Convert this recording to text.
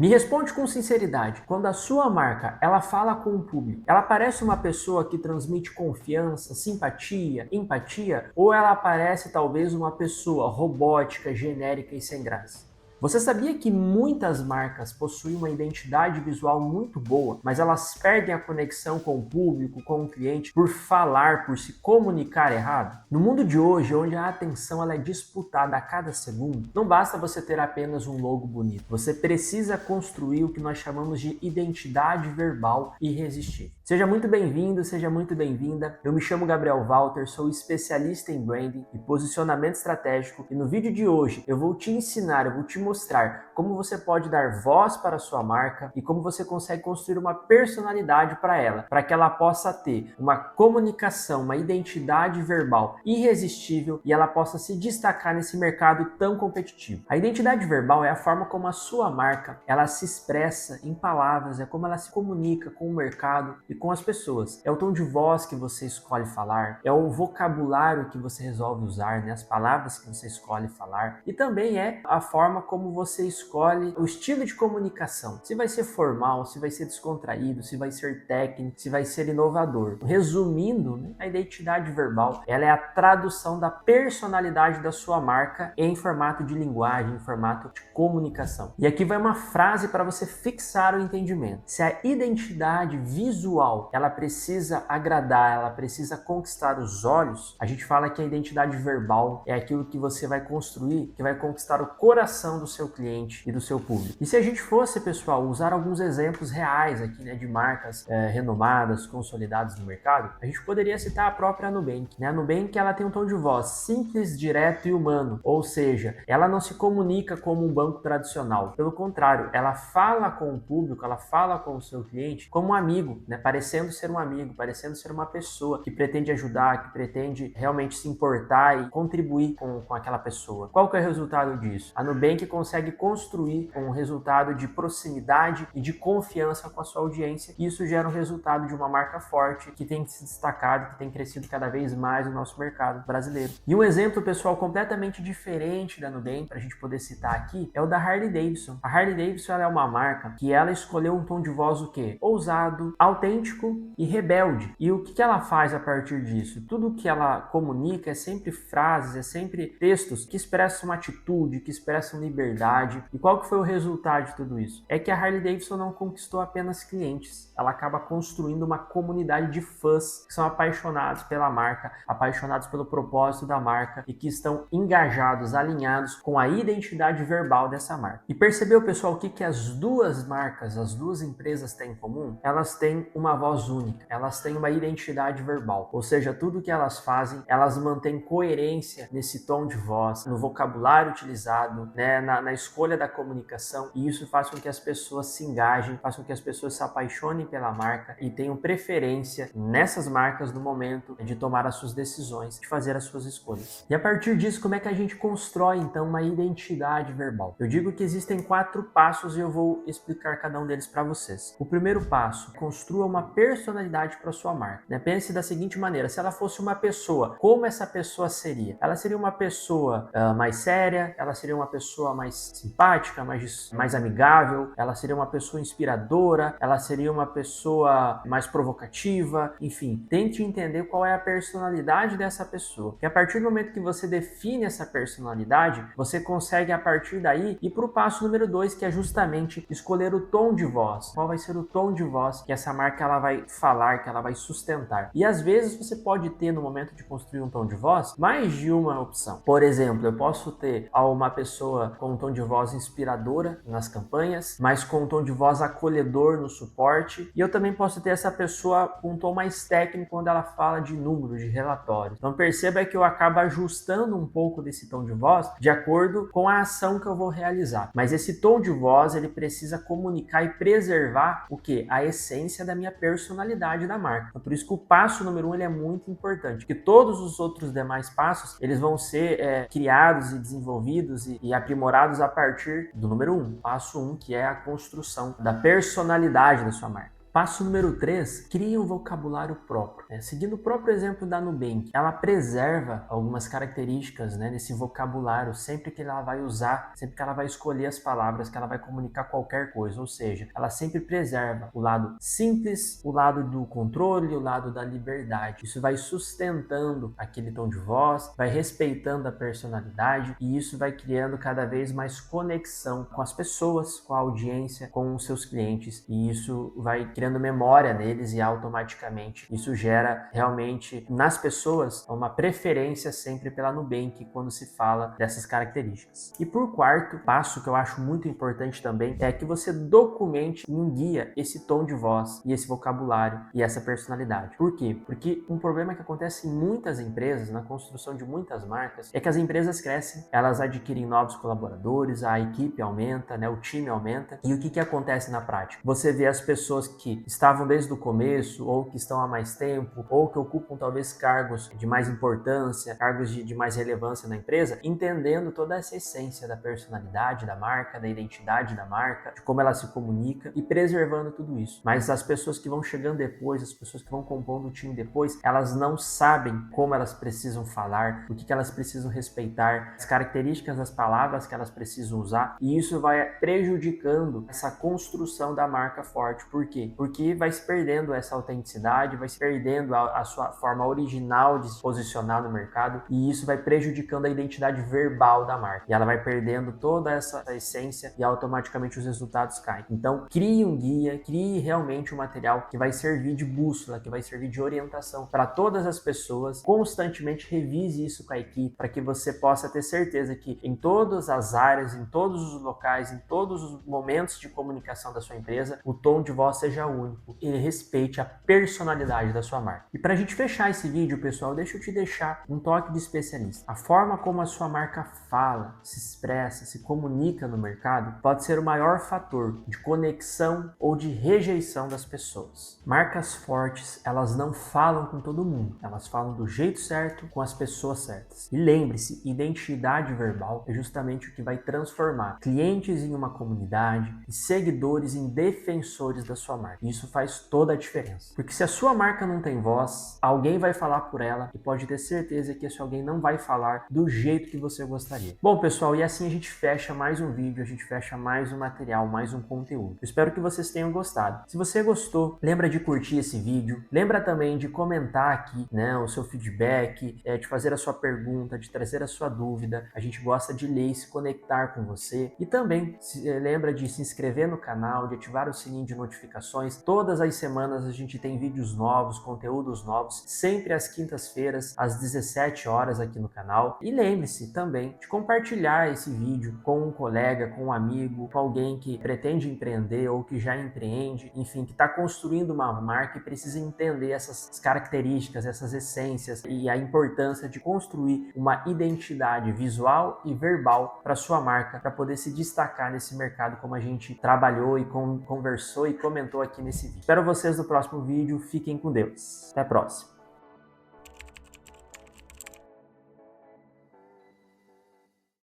Me responde com sinceridade, quando a sua marca, ela fala com o público, ela parece uma pessoa que transmite confiança, simpatia, empatia, ou ela parece talvez uma pessoa robótica, genérica e sem graça? Você sabia que muitas marcas possuem uma identidade visual muito boa, mas elas perdem a conexão com o público, com o cliente, por falar, por se comunicar errado? No mundo de hoje, onde a atenção ela é disputada a cada segundo, não basta você ter apenas um logo bonito. Você precisa construir o que nós chamamos de identidade verbal irresistível. Seja muito bem-vindo, seja muito bem-vinda. Eu me chamo Gabriel Walter, sou especialista em branding e posicionamento estratégico, e no vídeo de hoje eu vou te ensinar, eu vou te mostrar como você pode dar voz para a sua marca e como você consegue construir uma personalidade para ela, para que ela possa ter uma comunicação, uma identidade verbal irresistível e ela possa se destacar nesse mercado tão competitivo. A identidade verbal é a forma como a sua marca ela se expressa em palavras, é como ela se comunica com o mercado e com as pessoas. É o tom de voz que você escolhe falar, é o vocabulário que você resolve usar, né? As palavras que você escolhe falar, e também é a forma como você escolhe o estilo de comunicação. Se vai ser formal, se vai ser descontraído, se vai ser técnico, se vai ser inovador. Resumindo, né, a identidade verbal, ela é a tradução da personalidade da sua marca em formato de linguagem, em formato de comunicação. E aqui vai uma frase para você fixar o entendimento. Se a identidade visual ela precisa agradar, ela precisa conquistar os olhos, a gente fala que a identidade verbal é aquilo que você vai construir, que vai conquistar o coração do seu cliente e do seu público. E se a gente fosse, pessoal, usar alguns exemplos reais aqui, né, de marcas renomadas, consolidadas no mercado, a gente poderia citar a própria Nubank, né? A Nubank ela tem um tom de voz simples, direto e humano, ou seja, ela não se comunica como um banco tradicional. Pelo contrário, ela fala com o público, ela fala com o seu cliente como um amigo, né? Parecendo ser um amigo, parecendo ser uma pessoa que pretende ajudar, que pretende realmente se importar e contribuir com aquela pessoa. Qual que é o resultado disso? A Nubank consegue construir um resultado de proximidade e de confiança com a sua audiência, e isso gera um resultado de uma marca forte que tem se destacado, que tem crescido cada vez mais no nosso mercado brasileiro. E um exemplo, pessoal, completamente diferente da Nubank, para a gente poder citar aqui, é o da Harley Davidson. A Harley Davidson ela é uma marca que ela escolheu um tom de voz o quê? Ousado, autêntico e rebelde. E o que ela faz a partir disso? Tudo que ela comunica é sempre frases, é sempre textos que expressam uma atitude, que expressam liberdade. E qual que foi o resultado de tudo isso? É que a Harley Davidson não conquistou apenas clientes, ela acaba construindo uma comunidade de fãs que são apaixonados pela marca, apaixonados pelo propósito da marca e que estão engajados, alinhados com a identidade verbal dessa marca. E percebeu, pessoal, o que as duas marcas, as duas empresas têm em comum? Elas têm uma voz única, elas têm uma identidade verbal, ou seja, tudo que elas fazem, elas mantêm coerência nesse tom de voz, no vocabulário utilizado, né, na escolha da comunicação, e isso faz com que as pessoas se engajem, faz com que as pessoas se apaixonem pela marca e tenham preferência nessas marcas no momento de tomar as suas decisões, de fazer as suas escolhas. E a partir disso, como é que a gente constrói então uma identidade verbal? Eu digo que existem 4 passos e eu vou explicar cada um deles para vocês. O primeiro passo, construa uma personalidade para sua marca, né? Pense da seguinte maneira: se ela fosse uma pessoa, como essa pessoa seria? Ela seria uma pessoa mais séria, ela seria uma pessoa mais simpática, mais amigável, ela seria uma pessoa inspiradora, ela seria uma pessoa mais provocativa, enfim, tente entender qual é a personalidade dessa pessoa. E a partir do momento que você define essa personalidade, você consegue a partir daí ir para o passo número 2, que é justamente escolher o tom de voz. Qual vai ser o tom de voz que essa marca ela vai falar, que ela vai sustentar? E às vezes você pode ter, no momento de construir um tom de voz, mais de uma opção. Por exemplo, eu posso ter uma pessoa com um tom de voz inspiradora nas campanhas, mas com um tom de voz acolhedor no suporte, e eu também posso ter essa pessoa com um tom mais técnico quando ela fala de números, de relatórios. Então perceba que eu acabo ajustando um pouco desse tom de voz de acordo com a ação que eu vou realizar. Mas esse tom de voz, ele precisa comunicar e preservar o que? A essência da minha personalidade da marca. Então, por isso que o passo número 1 ele é muito importante, porque todos os outros demais passos, eles vão ser criados e desenvolvidos e aprimorados a partir do número 1, passo 1, que é a construção da personalidade da sua marca. Passo número 3, crie um vocabulário próprio. Seguindo o próprio exemplo da Nubank, ela preserva algumas características, né, nesse vocabulário sempre que ela vai usar, sempre que ela vai escolher as palavras que ela vai comunicar qualquer coisa, ou seja, ela sempre preserva o lado simples, o lado do controle, o lado da liberdade. Isso vai sustentando aquele tom de voz, vai respeitando a personalidade e isso vai criando cada vez mais conexão com as pessoas, com a audiência, com os seus clientes e isso vai criando memória neles e automaticamente isso gera realmente nas pessoas uma preferência sempre pela Nubank quando se fala dessas características. E por quarto passo que eu acho muito importante também é que você documente em um guia esse tom de voz e esse vocabulário e essa personalidade. Por quê? Porque um problema que acontece em muitas empresas, na construção de muitas marcas, é que as empresas crescem, elas adquirem novos colaboradores, a equipe aumenta, né, o time aumenta e o que acontece na prática? Você vê as pessoas que estavam desde o começo ou que estão há mais tempo ou que ocupam talvez cargos de mais importância, cargos de mais relevância na empresa, entendendo toda essa essência da personalidade da marca, da identidade da marca, de como ela se comunica e preservando tudo isso. Mas as pessoas que vão chegando depois, as pessoas que vão compondo o time depois, elas não sabem como elas precisam falar, o que elas precisam respeitar, as características das palavras que elas precisam usar e isso vai prejudicando essa construção da marca forte. Por quê? Porque vai se perdendo essa autenticidade, vai se perdendo a sua forma original de se posicionar no mercado e isso vai prejudicando a identidade verbal da marca. E ela vai perdendo toda essa essência e automaticamente os resultados caem. Então, crie um guia, crie realmente um material que vai servir de bússola, que vai servir de orientação para todas as pessoas. Constantemente revise isso com a equipe para que você possa ter certeza que em todas as áreas, em todos os locais, em todos os momentos de comunicação da sua empresa, o tom de voz seja único e respeite a personalidade da sua marca. E para a gente fechar esse vídeo, pessoal, deixa eu te deixar um toque de especialista. A forma como a sua marca fala, se expressa, se comunica no mercado pode ser o maior fator de conexão ou de rejeição das pessoas. Marcas fortes, elas não falam com todo mundo, elas falam do jeito certo, com as pessoas certas. E lembre-se, identidade verbal é justamente o que vai transformar clientes em uma comunidade e seguidores em defensores da sua marca. Isso faz toda a diferença. Porque se a sua marca não tem voz, alguém vai falar por ela e pode ter certeza que esse alguém não vai falar do jeito que você gostaria. Bom, pessoal, e assim a gente fecha mais um vídeo, a gente fecha mais um material, mais um conteúdo. Eu espero que vocês tenham gostado. Se você gostou, lembra de curtir esse vídeo, lembra também de comentar aqui, né, o seu feedback, de fazer a sua pergunta, de trazer a sua dúvida. A gente gosta de ler e se conectar com você. E também lembra de se inscrever no canal, de ativar o sininho de notificações. Todas as semanas a gente tem vídeos novos, conteúdos novos, sempre às quintas-feiras, às 17 horas aqui no canal. E lembre-se também de compartilhar esse vídeo com um colega, com um amigo, com alguém que pretende empreender ou que já empreende, enfim, que está construindo uma marca e precisa entender essas características, essas essências e a importância de construir uma identidade visual e verbal para sua marca, para poder se destacar nesse mercado como a gente trabalhou e conversou e comentou aqui nesse vídeo. Espero vocês no próximo vídeo, fiquem com Deus. Até a próxima.